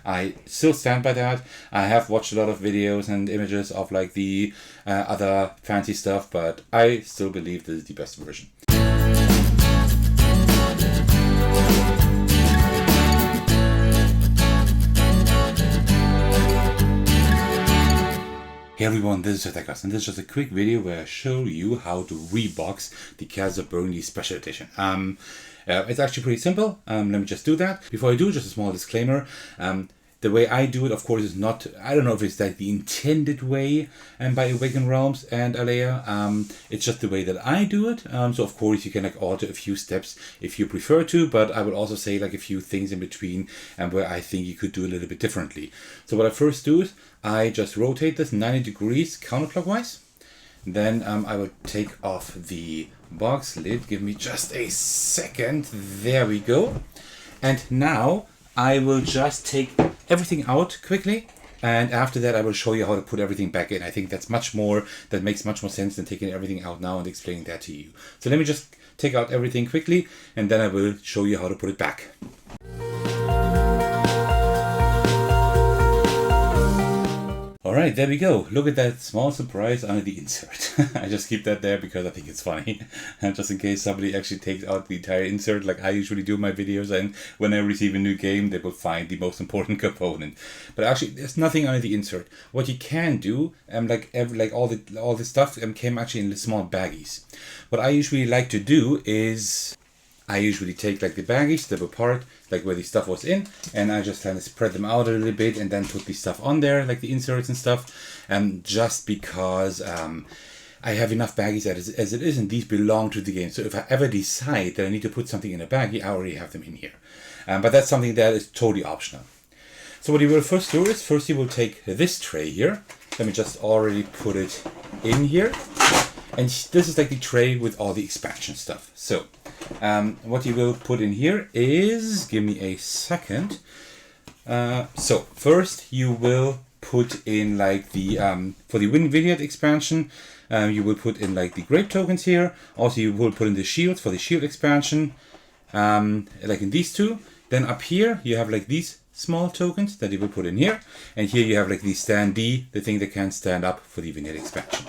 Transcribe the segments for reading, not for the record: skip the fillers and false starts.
I still stand by that. I have watched a lot of videos and images of like the other fancy stuff, but I still believe this is the best version. Hey everyone, this is Thecos, and this is just a quick video where I show you how to rebox the Castles of Burgundy Special Edition. It's actually pretty simple. Let me just do that. Before I do, just a small disclaimer. The way I do it, of course, is not, I don't know if it's like the intended way by Awaken Realms and Alea. It's just the way that I do it. So of course you can like alter a few steps if you prefer to, but I would also say like a few things in between where I think you could do a little bit differently. So what I first do is I just rotate this 90 degrees counterclockwise. Then I will take off the box lid. Give me just a second. There we go. And now I will just take everything out quickly, and after that I will show you how to put everything back in. I think that makes much more sense than taking everything out now and explaining that to you. So let me just take out everything quickly, and then I will show you how to put it back. Alright, there we go. Look at that small surprise under the insert. I just keep that there because I think it's funny. And just in case somebody actually takes out the entire insert like I usually do in my videos, and when I receive a new game they will find the most important component. But actually there's nothing under the insert. What you can do, all the stuff came actually in small baggies. What I usually like to do is I usually take like the baggies, step apart, like where the stuff was in, and I just kind of spread them out a little bit and then put the stuff on there, like the inserts and stuff, just because I have enough baggies as it is, and these belong to the game. So if I ever decide that I need to put something in a baggie, I already have them in here. But that's something that is totally optional. So what you will first do is, first you will take this tray here. Let me just already put it in here. And this is like the tray with all the expansion stuff. So what you will put in here is, give me a second. So first you will put in like the, for the vineyard expansion, you will put in like the grape tokens here. Also you will put in the shields for the shield expansion, like in these two. Then up here you have like these small tokens that you will put in here. And here you have like the standee, the thing that can stand up for the vineyard expansion.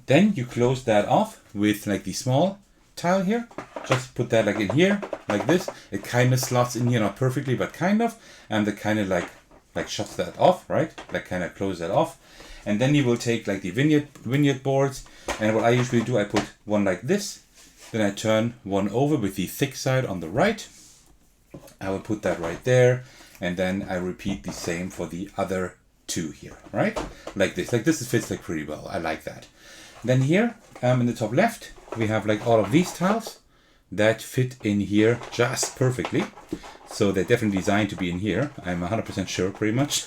Then you close that off with like the small tile here. Just put that like in here, like this. It kind of slots in here, not perfectly, but kind of. And that kind of like shuts that off, right? Like kind of close that off. And then you will take like the vineyard boards. And what I usually do, I put one like this. Then I turn one over with the thick side on the right. I will put that right there. And then I repeat the same for the other two here, right? Like this fits like pretty well. I like that. Then here in the top left we have like all of these tiles that fit in here just perfectly. So they're definitely designed to be in here. I'm 100% sure, pretty much.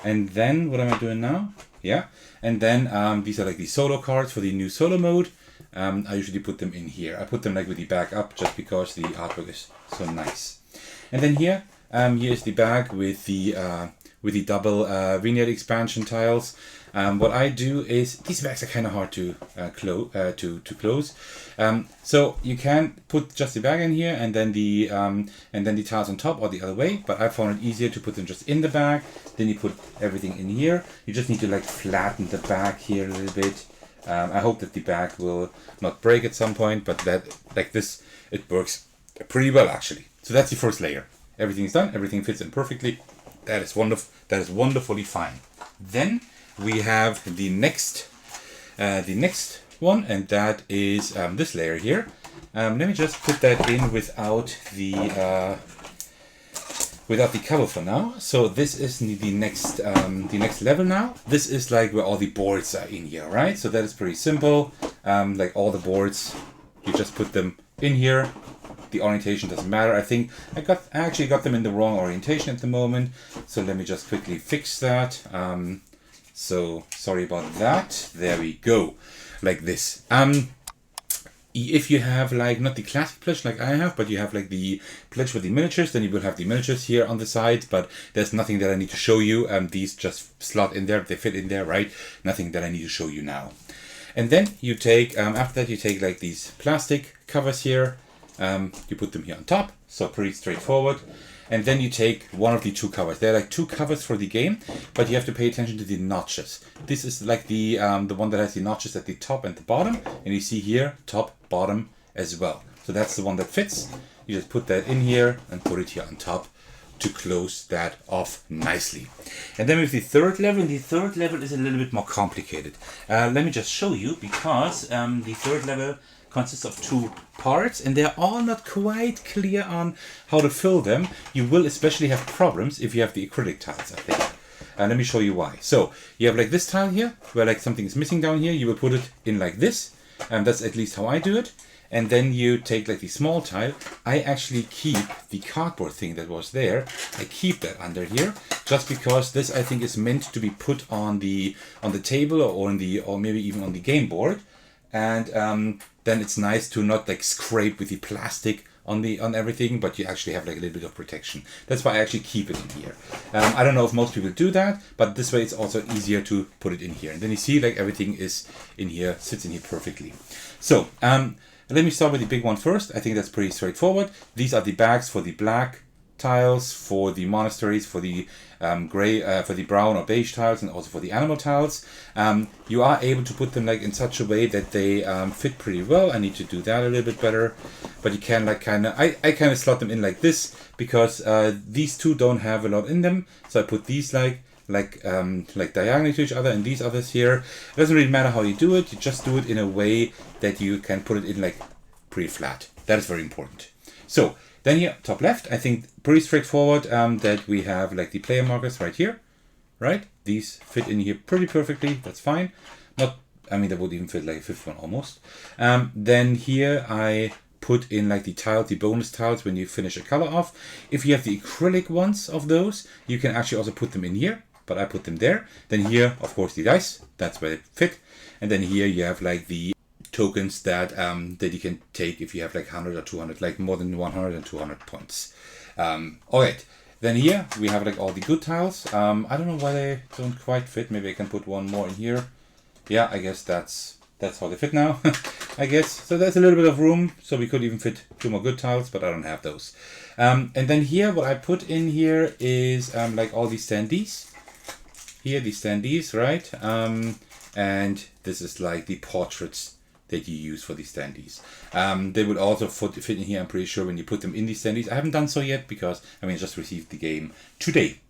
And then what am I doing now? Yeah. And then these are like the solo cards for the new solo mode. I usually put them in here. I put them like with the back up just because the artwork is so nice. And then here is the bag with the double vineyard expansion tiles. What I do is, these bags are kind of hard to close. So you can put just the bag in here and then the tiles on top, or the other way. But I found it easier to put them just in the bag. Then you put everything in here. You just need to like flatten the bag here a little bit. I hope that the bag will not break at some point, but that like this, it works pretty well actually. So that's the first layer. Everything's done. Everything fits in perfectly. That is wonderful. That is wonderfully fine. Then we have the next one, and that is this layer here. Let me just put that in without the cover for now. So this is the next level now. This is like where all the boards are in here, right? So that is pretty simple. Like all the boards, you just put them in here. The orientation doesn't matter. I think I actually got them in the wrong orientation at the moment. So let me just quickly fix that. So sorry about that. There we go. Like this. If you have like not the classic pledge like I have, but you have like the pledge with the miniatures, then you will have the miniatures here on the side, but there's nothing that I need to show you. These just slot in there. They fit in there, right? Nothing that I need to show you now. And then you take, after that you take like these plastic covers here. You put them here on top, so pretty straightforward. and then you take one of the two covers. There are like two covers for the game, but you have to pay attention to the notches. This is like the one that has the notches at the top and the bottom, and you see here top, bottom as well. So that's the one that fits. You just put that in here and put it here on top to close that off nicely. And then with the third level, and the third level is a little bit more complicated. Let me just show you, because the third level consists of two parts and they're all not quite clear on how to fill them. You will especially have problems if you have the acrylic tiles, I think. And let me show you why. So you have like this tile here, where like something is missing down here. You will put it in like this, and that's at least how I do it. And then you take like the small tile. I actually keep the cardboard thing that was there. I keep that under here, just because this I think is meant to be put on the table or maybe even on the game board. And then it's nice to not like scrape with the plastic on everything, but you actually have like a little bit of protection. That's why I actually keep it in here. I don't know if most people do that, but this way it's also easier to put it in here. And then you see like everything is in here, sits in here perfectly. So let me start with the big one first. I think that's pretty straightforward. These are the bags for the black tiles, for the monasteries, for the for the brown or beige tiles, and also for the animal tiles. You are able to put them like in such a way that they fit pretty well. I need to do that a little bit better, but you can like I kind of slot them in like this, because these two don't have a lot in them. So I put these like diagonally to each other, and these others here. It doesn't really matter how you do it. You just do it in a way that you can put it in like pretty flat. That is very important. So then here, top left, I think pretty straightforward, that we have like the player markers right here, right? These fit in here pretty perfectly, that's fine. I mean, that would even fit like a fifth one almost. Then here I put in like the tiles, the bonus tiles when you finish a color off. If you have the acrylic ones of those, you can actually also put them in here, but I put them there. Then here, of course, the dice, that's where they fit. And then here you have like the tokens that that you can take if you have like 100 or 200, like more than 100 and 200 points. Alright, then here we have like all the good tiles. I don't know why they don't quite fit. Maybe I can put one more in here. Yeah, I guess that's how they fit now. I guess so. There's a little bit of room, so we could even fit two more good tiles, but I don't have those. And then here, what I put in here is like all these standees. Here, these standees, right? And this is like the portraits that you use for these standees. They would also fit in here, I'm pretty sure, when you put them in these standees. I haven't done so yet because I just received the game today.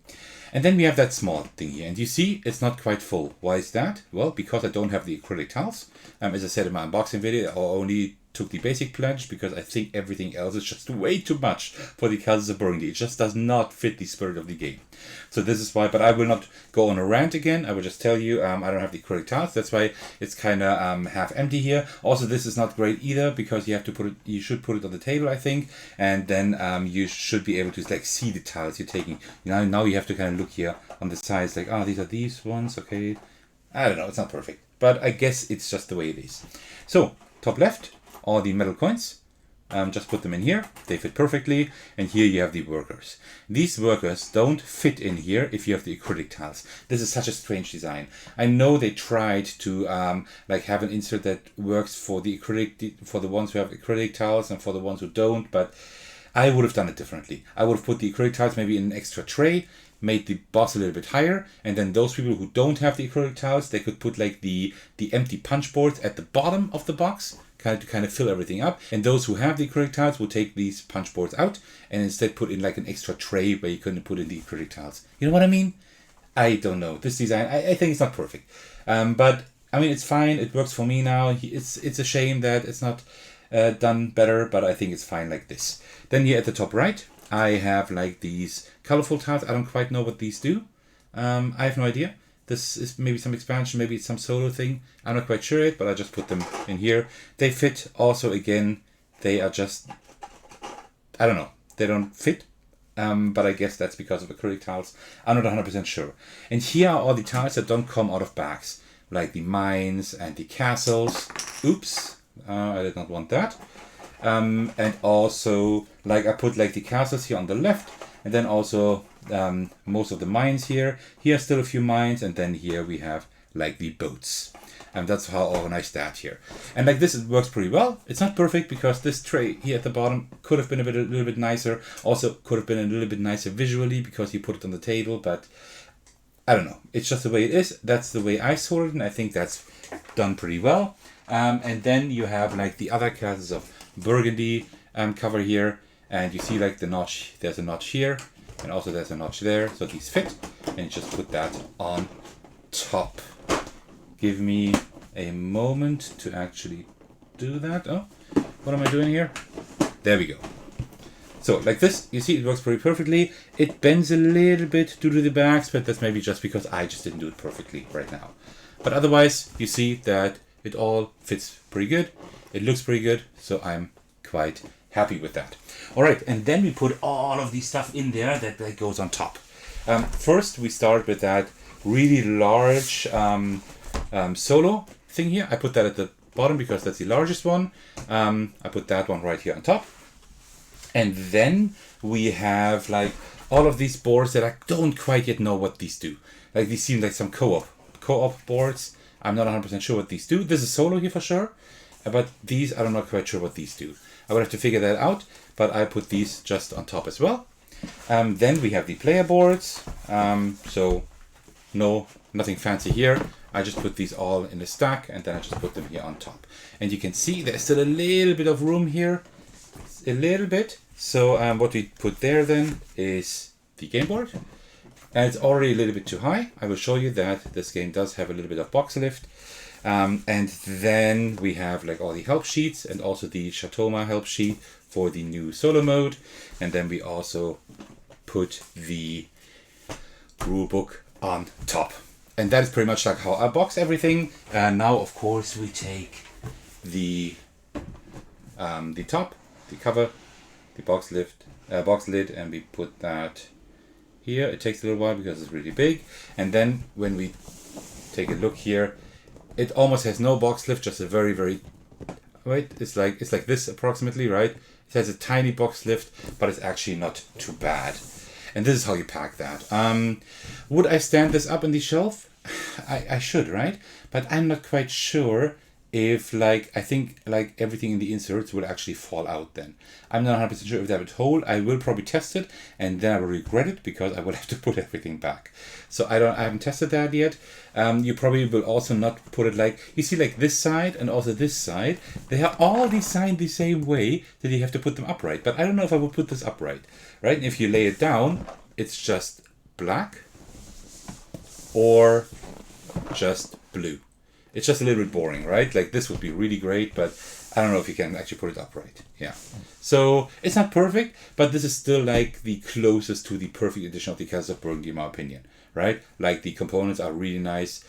And then we have that small thing here, and you see it's not quite full. Why is that? Well, because I don't have the acrylic tiles. As I said in my unboxing video, I only took the basic pledge because I think everything else is just way too much for the Castles of Burgundy. It just does not fit the spirit of the game. So this is why, but I will not go on a rant again. I will just tell you I don't have the acrylic tiles. That's why it's kind of half empty here. Also, this is not great either because you have to put it. You should put it on the table, I think, and then you should be able to like see the tiles you're taking. Now you have to kind of look here on the sides, like these are these ones. Okay, I don't know. It's not perfect, but I guess it's just the way it is. So top left, all the metal coins. Just put them in here. They fit perfectly. And here you have the workers. These workers don't fit in here if you have the acrylic tiles. This is such a strange design. I know they tried to like have an insert that works for the acrylic, for the ones who have acrylic tiles and for the ones who don't, but I would have done it differently. I would have put the acrylic tiles maybe in an extra tray, made the boss a little bit higher, and then those people who don't have the acrylic tiles, they could put like the empty punch boards at the bottom of the box, to kind of fill everything up. And those who have the acrylic tiles will take these punch boards out and instead put in like an extra tray where you couldn't put in the acrylic tiles. You know what I mean? I don't know. This design, I think it's not perfect. But it's fine. It works for me now. It's a shame that it's not done better, but I think it's fine like this. Then here at the top right, I have like these colorful tiles. I don't quite know what these do. I have no idea. This is maybe some expansion, maybe it's some solo thing. I'm not quite sure yet, but I just put them in here. They fit also, again, they are just, I don't know, they don't fit. But I guess that's because of acrylic tiles. I'm not 100% sure. And here are all the tiles that don't come out of bags, like the mines and the castles. Oops, I did not want that. And also, like I put like the castles here on the left, and then also most of the mines here. Here are still a few mines, and then here we have like the boats. And that's how I organized that here. And like this, it works pretty well. It's not perfect because this tray here at the bottom could have been a little bit nicer. Also could have been a little bit nicer visually because you put it on the table, but I don't know. It's just the way it is. That's the way I sorted it, and I think that's done pretty well. And then you have like the other Castles of Burgundy cover here, and you see like the notch. There's a notch here, and also there's a notch there, so these fit. And you just put that on top. Give me a moment to actually do that. Oh, what am I doing here? There we go. So like this, you see it works pretty perfectly. It bends a little bit due to the backs, but that's maybe just because I just didn't do it perfectly right now. But otherwise, you see that it all fits pretty good. It looks pretty good, so I'm quite happy with that. All right, and then we put all of the stuff in there that goes on top. First, we start with that really large solo thing here. I put that at the bottom because that's the largest one. I put that one right here on top. And then we have like all of these boards that I don't quite yet know what these do. Like these seem like some co-op boards. I'm not 100% sure what these do. This is solo here for sure, but these I'm not quite sure what these do. I would have to figure that out, but I put these just on top as well. Then we have the player boards. So nothing fancy here. I just put these all in a stack and then I just put them here on top. And you can see there's still a little bit of room here. A little bit. So what we put there then is the game board. And it's already a little bit too high. I will show you that this game does have a little bit of box lift. And then we have like all the help sheets and also the Chatoma help sheet for the new solo mode. And then we also put the rule book on top. And that is pretty much like how I box everything. Now, of course, we take the top, the cover, the box lid, and we put that here. It takes a little while because it's really big. And then when we take a look here, it almost has no box lift, just a very, very, right? It's like this approximately, right? It has a tiny box lift, but it's actually not too bad. And this is how you pack that. Would I stand this up on the shelf? I should, right? But I'm not quite sure if I think everything in the inserts will actually fall out then. I'm not 100% sure if that would hold. I will probably test it and then I will regret it because I will have to put everything back. So I haven't tested that yet. You probably will also not put it you see this side and also this side. They are all designed the same way that you have to put them upright. But I don't know if I will put this upright, right? And if you lay it down, it's just black or just blue. It's just a little bit boring, right? Like this would be really great, but I don't know if you can actually put it upright. Yeah. So it's not perfect, but this is still like the closest to the perfect edition of the Castles of Burgundy, in my opinion, right? Like the components are really nice.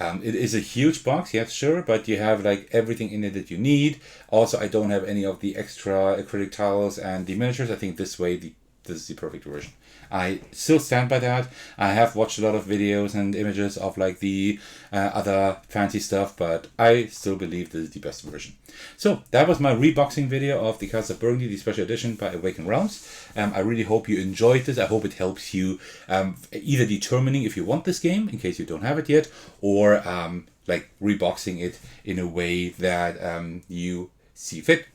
It is a huge box, yes, sure, but you have everything in it that you need. Also, I don't have any of the extra acrylic tiles and the miniatures. I think this way, this is the perfect version. I still stand by that. I have watched a lot of videos and images of the other fancy stuff, but I still believe this is the best version. So that was my reboxing video of the Castles of Burgundy, the special edition by Awaken Realms. I really hope you enjoyed this. I hope it helps you either determining if you want this game, in case you don't have it yet, or reboxing it in a way that you see fit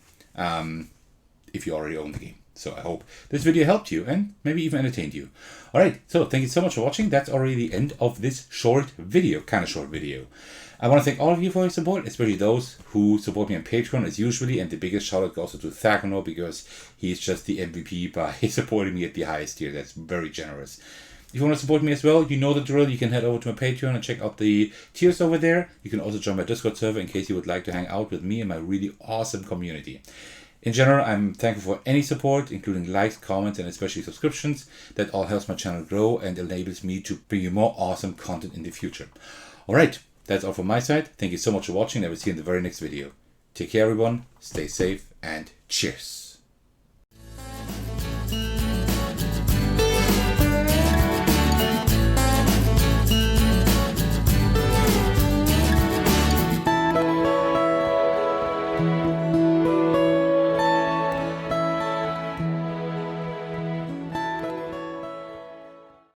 if you already own the game. So I hope this video helped you and maybe even entertained you. Alright, so thank you so much for watching. That's already the end of this short video, kind of short video. I want to thank all of you for your support, especially those who support me on Patreon as usually, and the biggest shout out goes to Thecos because he's just the MVP by supporting me at the highest tier. That's very generous. If you want to support me as well, you know the drill. You can head over to my Patreon and check out the tiers over there. You can also join my Discord server in case you would like to hang out with me and my really awesome community. In general, I'm thankful for any support, including likes, comments, and especially subscriptions. That all helps my channel grow and enables me to bring you more awesome content in the future. Alright, that's all from my side. Thank you so much for watching, and I will see you in the very next video. Take care everyone, stay safe, and cheers!